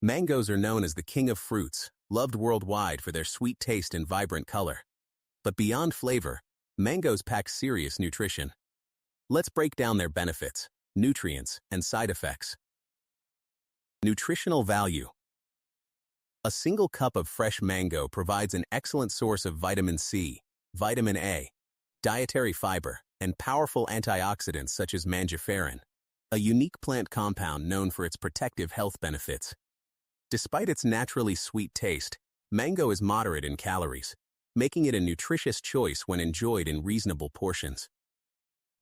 Mangoes are known as the king of fruits, loved worldwide for their sweet taste and vibrant color. But beyond flavor, mangoes pack serious nutrition. Let's break down their benefits, nutrients, and side effects. Nutritional value. A single cup of fresh mango provides an excellent source of vitamin C, vitamin A, dietary fiber, and powerful antioxidants such as mangiferin, a unique plant compound known for its protective health benefits. Despite its naturally sweet taste, mango is moderate in calories, making it a nutritious choice when enjoyed in reasonable portions.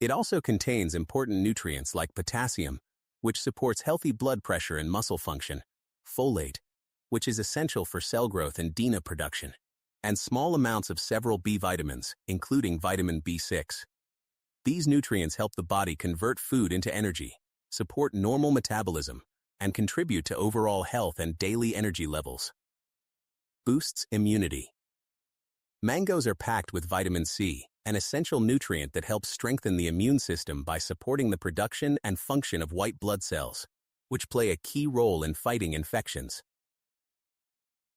It also contains important nutrients like potassium, which supports healthy blood pressure and muscle function, folate, which is essential for cell growth and DNA production, and small amounts of several B vitamins, including vitamin B6. These nutrients help the body convert food into energy, support normal metabolism, and contribute to overall health and daily energy levels. Boosts immunity. Mangoes are packed with vitamin C, an essential nutrient that helps strengthen the immune system by supporting the production and function of white blood cells, which play a key role in fighting infections.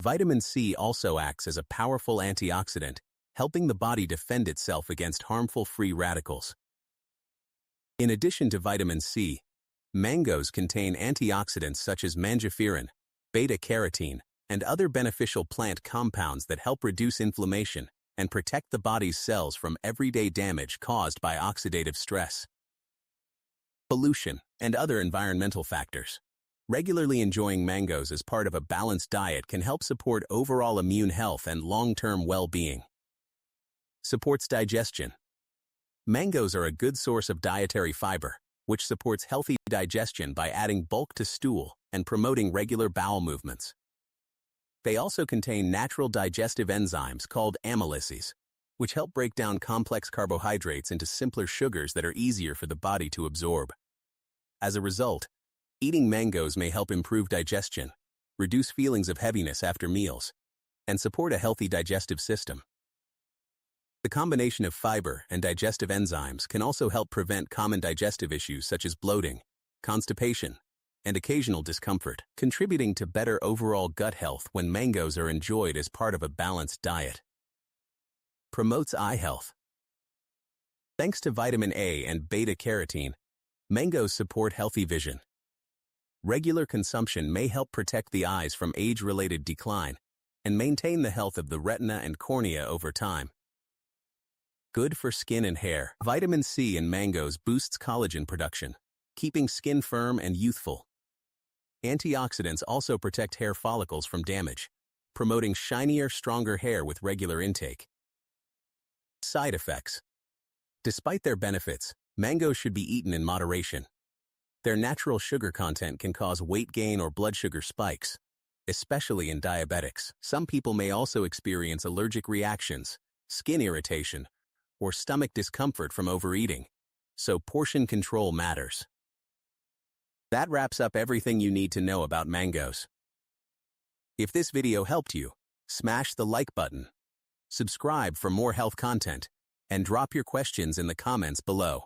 Vitamin C also acts as a powerful antioxidant, helping the body defend itself against harmful free radicals. In addition to vitamin C, mangoes contain antioxidants such as mangiferin, beta-carotene, and other beneficial plant compounds that help reduce inflammation and protect the body's cells from everyday damage caused by oxidative stress. Pollution and other environmental factors. Regularly enjoying mangoes as part of a balanced diet can help support overall immune health and long-term well-being. Supports digestion. Mangoes are a good source of dietary fiber, which supports healthy digestion by adding bulk to stool and promoting regular bowel movements. They also contain natural digestive enzymes called amylases, which help break down complex carbohydrates into simpler sugars that are easier for the body to absorb. As a result, eating mangoes may help improve digestion, reduce feelings of heaviness after meals, and support a healthy digestive system. The combination of fiber and digestive enzymes can also help prevent common digestive issues such as bloating, constipation, and occasional discomfort, contributing to better overall gut health when mangoes are enjoyed as part of a balanced diet. Promotes eye health. Thanks to vitamin A and beta-carotene, mangoes support healthy vision. Regular consumption may help protect the eyes from age-related decline and maintain the health of the retina and cornea over time. Good for skin and hair. Vitamin C in mangoes boosts collagen production, keeping skin firm and youthful. Antioxidants also protect hair follicles from damage, promoting shinier, stronger hair with regular intake. Side effects. Despite their benefits, mangoes should be eaten in moderation. Their natural sugar content can cause weight gain or blood sugar spikes, especially in diabetics. Some people may also experience allergic reactions, skin irritation, or stomach discomfort from overeating, so portion control matters. That wraps up everything you need to know about mangoes. If this video helped you, smash the like button, subscribe for more health content, and drop your questions in the comments below.